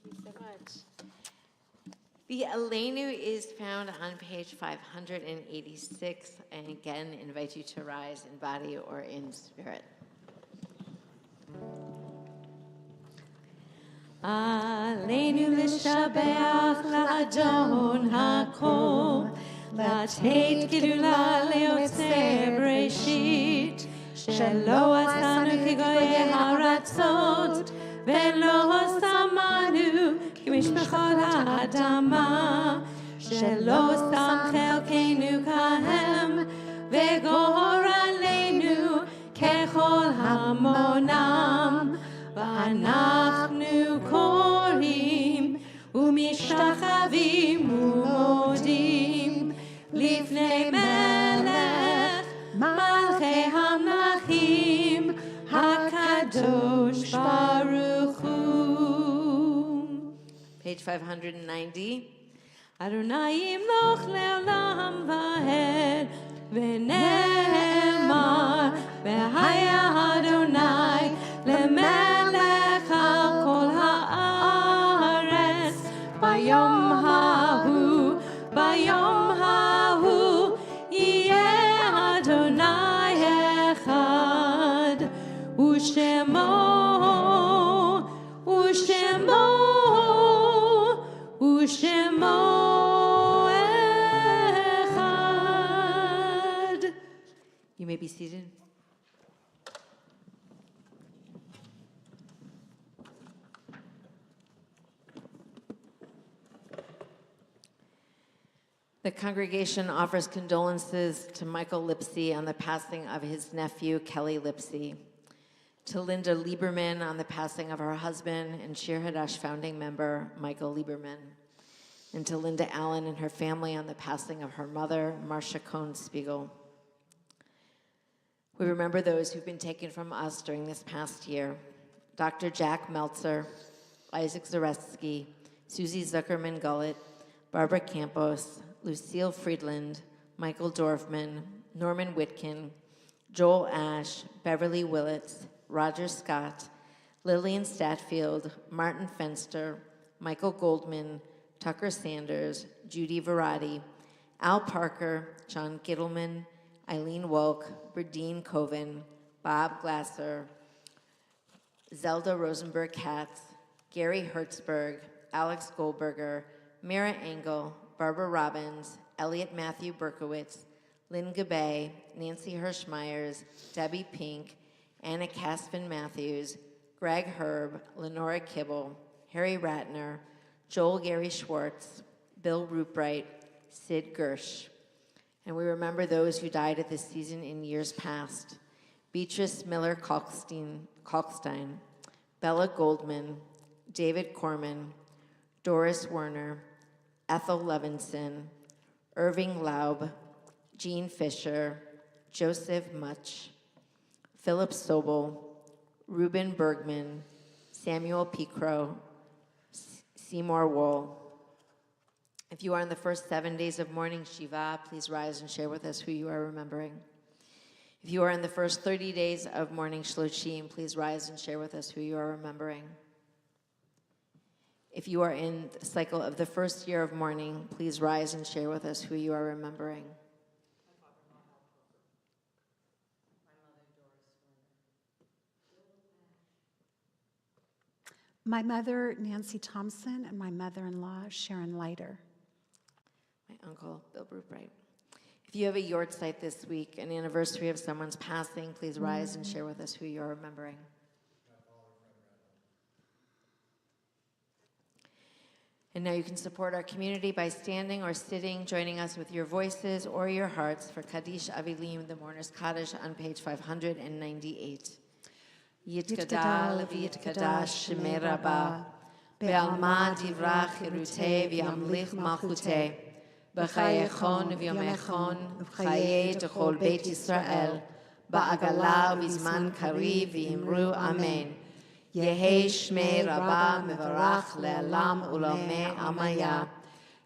Thank you so much. The Aleinu is found on page 586, and again, invite you to rise in body or in spirit. עלינו לשבח לאדון הכל, לתת גדולה ליוצר בראשית, שלא עשנו כגויי הארצות, ולא שמנו כמשפחות האדמה, שלא שם חלקנו כהם, וגור עלינו ככל המונם. ואנחנו קוראים ומשתחווים ומודים לפני מלך מלכי המלכים הקדוש ברוך הוא. Page 590. אדוני ימלוך לעולם ועד ונאמר והיה אדוני למלך על כל הארץ ביום ההוא יהיה אדוני אחד ושמו אחד. You may be seated. The congregation offers condolences to Michael Lipsy on the passing of his nephew, Kelly Lipsy, to Linda Lieberman on the passing of her husband and Shir Hadash founding member, Michael Lieberman, and to Linda Allen and her family on the passing of her mother, Marcia Cohn-Spiegel. We remember those who've been taken from us during this past year: Dr. Jack Meltzer, Isaac Zaretsky, Susie Zuckerman-Gullett, Barbara Campos, Lucille Friedland, Michael Dorfman, Norman Whitkin, Joel Ash, Beverly Willits, Roger Scott, Lillian Statfield, Martin Fenster, Michael Goldman, Tucker Sanders, Judy Verratti, Al Parker, John Gittleman, Eileen Wolk, Berdine Coven, Bob Glasser, Zelda Rosenberg-Katz, Gary Hertzberg, Alex Goldberger, Mira Engel, Barbara Robbins, Elliot Matthew Berkowitz, Lynn Gabay, Nancy Hirsch-Myers, Debbie Pink, Anna Caspin Matthews, Greg Herb, Lenora Kibble, Harry Ratner, Joel Gary Schwartz, Bill Rupright, Sid Gersh. And we remember those who died at this season in years past. Beatrice Miller Kalkstein, Bella Goldman, David Corman, Doris Werner, Ethel Levinson, Irving Laub, Jean Fisher, Joseph Much, Philip Sobel, Reuben Bergman, Samuel Picro, Seymour Wool. If you are in the first 7 days of morning Shiva, please rise and share with us who you are remembering. If you are in the first 30 days of morning Shloshim, please rise and share with us who you are remembering. If you are in the cycle of the first year of mourning, please rise and share with us who you are remembering. My mother, Nancy Thompson, and my mother-in-law, Sharon Leiter. My uncle, Bill Rupright. If you have a yahrzeit this week, an anniversary of someone's passing, please rise and share with us who you are remembering. And now you can support our community by standing or sitting, joining us with your voices or your hearts for Kaddish Avilim, the Mourner's Kaddish, on page 598. Yitgadal v'yitkadash shemei Rabbah, be'alma divrach hirutei v'yamlich malchutei, b'chayechon v'yomechon v'chayei techol Beit Yisrael, ba'agala v'zman kariv v'imru amen. Yehei shmei Rabbah mevarach le'alam u'lomei amaya.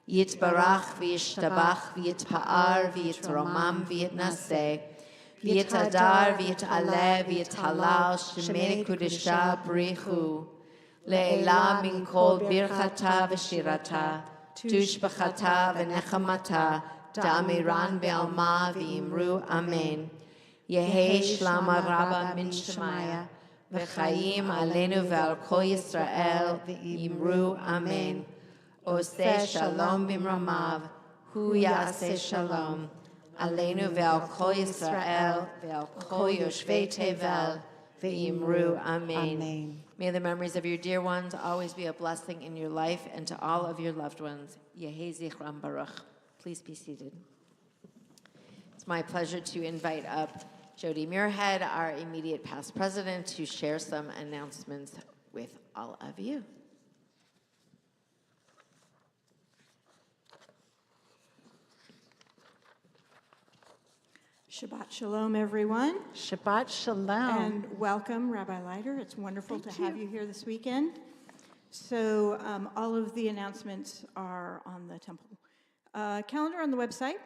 Yitbarach v'yishtabach v'yitpa'ar v'yitromam v'yitnaseh. V'yitadar v'yit'aleh v'yit'halal shemei kudesha b'richu. Le'ela min kol birchata v'shirata, tushbachata v'nechamata, da'amiran be'alma v'imru amen. Yehei shlama Rabbah min shemaya. V'chaim aleinu ve'al kol Yisrael v'imru amen. Oseh shalom b'mromav, hu ya'aseh shalom. Aleinu ve'al kol Yisrael ve'al kol yoshvei tevel v'imru amen. May the memories of your dear ones always be a blessing in your life and to all of your loved ones. Yehei zichram baruch. Please be seated. It's my pleasure to invite up Jody Muirhead, our immediate past president, to share some announcements with all of you. Shabbat Shalom, everyone. Shabbat Shalom. And welcome, Rabbi Leiter. It's wonderful to have you here this weekend. So all of the announcements are on the temple calendar on the website.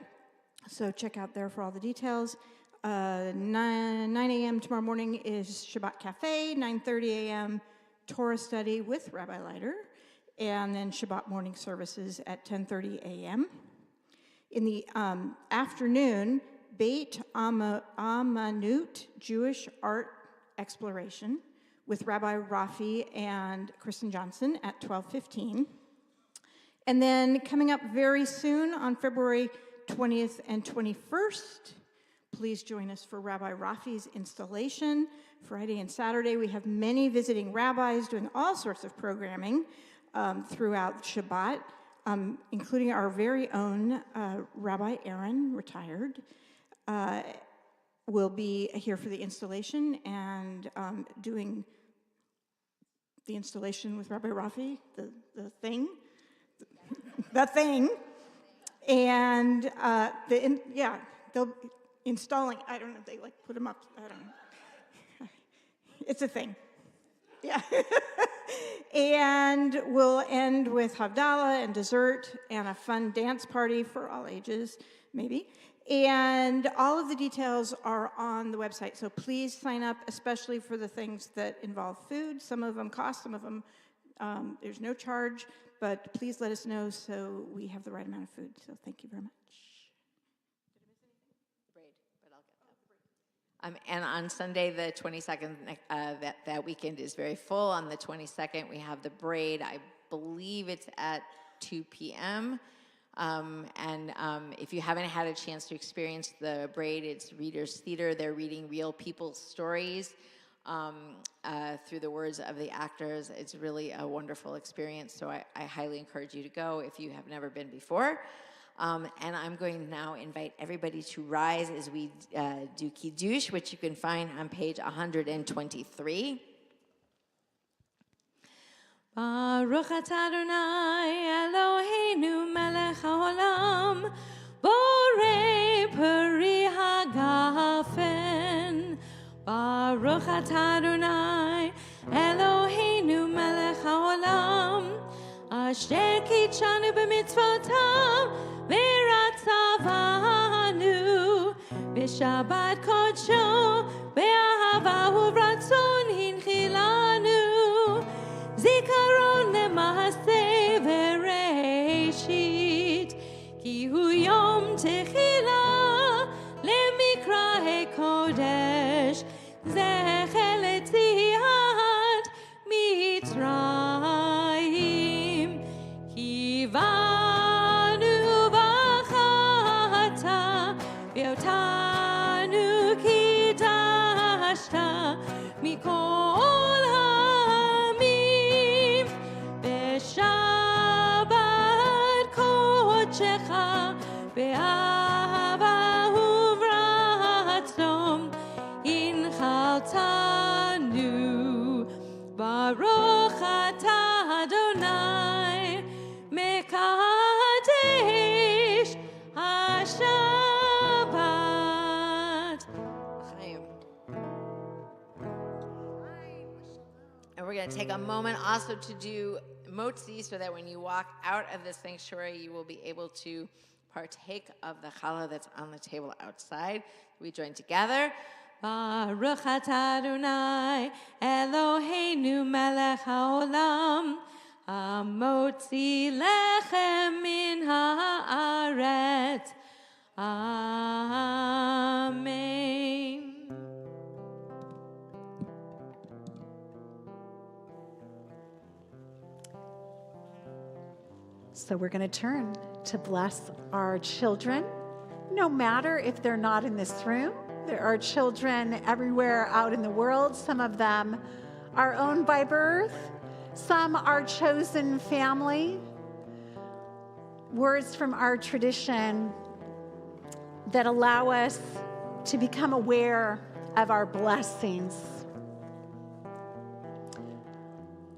So check out there for all the details. 9 a.m. tomorrow morning is Shabbat Cafe, 9:30 a.m. Torah study with Rabbi Leiter, and then Shabbat morning services at 10:30 a.m. In the afternoon, Beit Amanut Jewish Art Exploration with Rabbi Rafi and Kristen Johnson at 12:15. And then coming up very soon on February 20th and 21st, please join us for Rabbi Rafi's installation. Friday and Saturday, we have many visiting rabbis doing all sorts of programming throughout Shabbat, including our very own Rabbi Aaron, retired, will be here for the installation and doing the installation with Rabbi Rafi, the thing. And they'll installing, I don't know if they like put them up, I don't know. It's a thing. Yeah. And we'll end with Havdalah and dessert and a fun dance party for all ages, maybe. And all of the details are on the website, so please sign up, especially for the things that involve food. Some of them cost, some of them there's no charge, but please let us know so we have the right amount of food. So thank you very much. And on Sunday, the 22nd, that weekend is very full. On the 22nd, we have the braid. I believe it's at 2 p.m. If you haven't had a chance to experience the Braid, it's Readers Theater. They're reading real people's stories through the words of the actors. It's really a wonderful experience, so I highly encourage you to go if you have never been before. And I'm going to now invite everybody to rise as we do Kiddush, which you can find on page 123. Baruch atah Adonai Eloheinu melech haolam borei peri hagafen. Baruch atah Adonai Eloheinu melech haolam asher kitshanu b'mitzvotav v'ratzavanu b'shabbat kodsho be'ahava u'ratzon hinchilanu zikaron lema'aseh v'reishit ki hu yom techila lemikra kodesh zecher letziat mitzrayim kivanu b'chata v'yotanu kidashta mikol ha'amim b'shabbat kodeshecha be'ahava uvratzon inchaltanu Baruch atah Adonai mekadesh hashabbat. And we're going to take a moment also to do motzi, so that when you walk out of the sanctuary, you will be able to partake of the challah that's on the table outside. We join together. Baruch atah Adonai Eloheinu melech haolam hamotzi lechem min haaretz. Amen. So we're going to turn to bless our children, no matter if they're not in this room. There are children everywhere out in the world. Some of them are owned by birth. Some are chosen family. Words from our tradition that allow us to become aware of our blessings.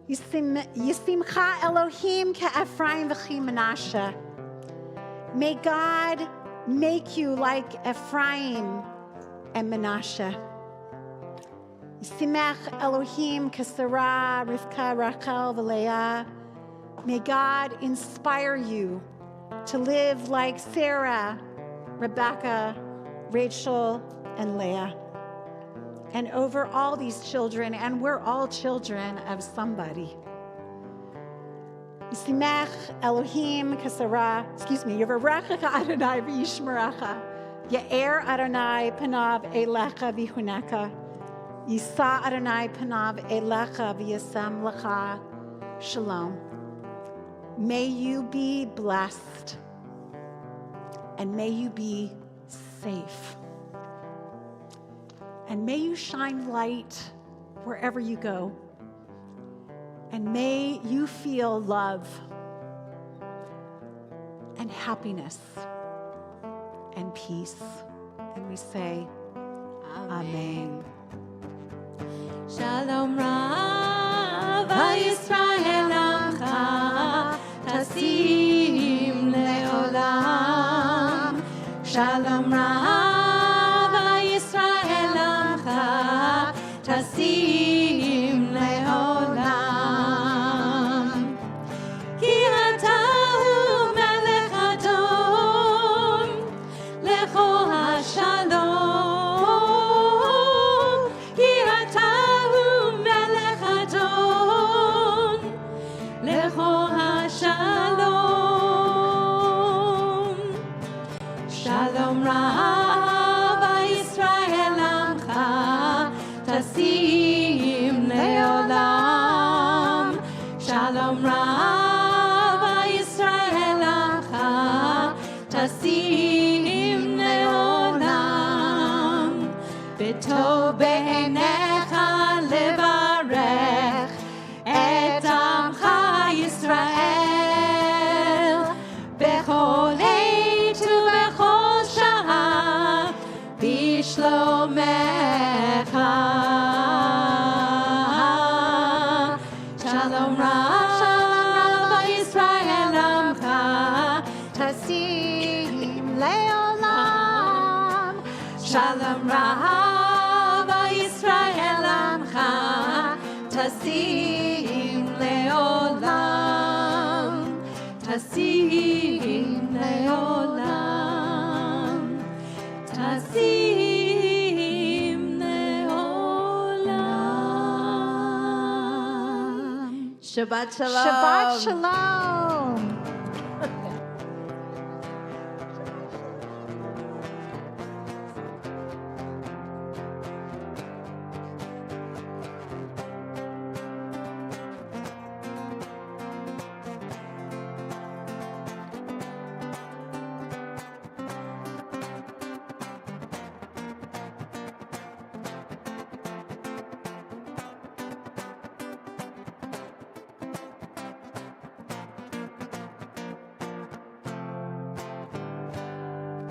Yisimcha Elohim ke'Ephraim v'chi Menashe. May God make you like Ephraim and Menashe. Yisimech Elohim keSarah, Rivka, Rachel, v'Leah. May God inspire you to live like Sarah, Rebecca, Rachel, and Leah. And over all these children, and we're all children of somebody. Yisimech Elohim keSarah, Yevarechecha Adonai v'yishmerecha. Ye'er Adonai panav elecha v'yihuneka. Yisa Adonai panav elecha v'yasem lecha. Shalom. May you be blessed, and may you be safe. And may you shine light wherever you go. And may you feel love and happiness and peace. And we say, Amen. Shalom Rav Yisrael Amcha Tasim Leolam. Shalom Rav Yisrael Amcha Tasim Leolam. Ki atahu melech adon lecho hashalom. Ki atahu melech adon lecho hashalom. Shalom Rav Yisrael Amcha Tasim Leolam. Shalom Rav Yisrael טוב בעיניך לברך את עמך ישראל בכל עת ובכל שעה בשלומך. שלום רב ישראל עמך תשים לעולם. שלום רב ישראל עמך תשים לעולם, תשים לעולם, תשים לעולם. Shabbat shalom. Shabbat shalom.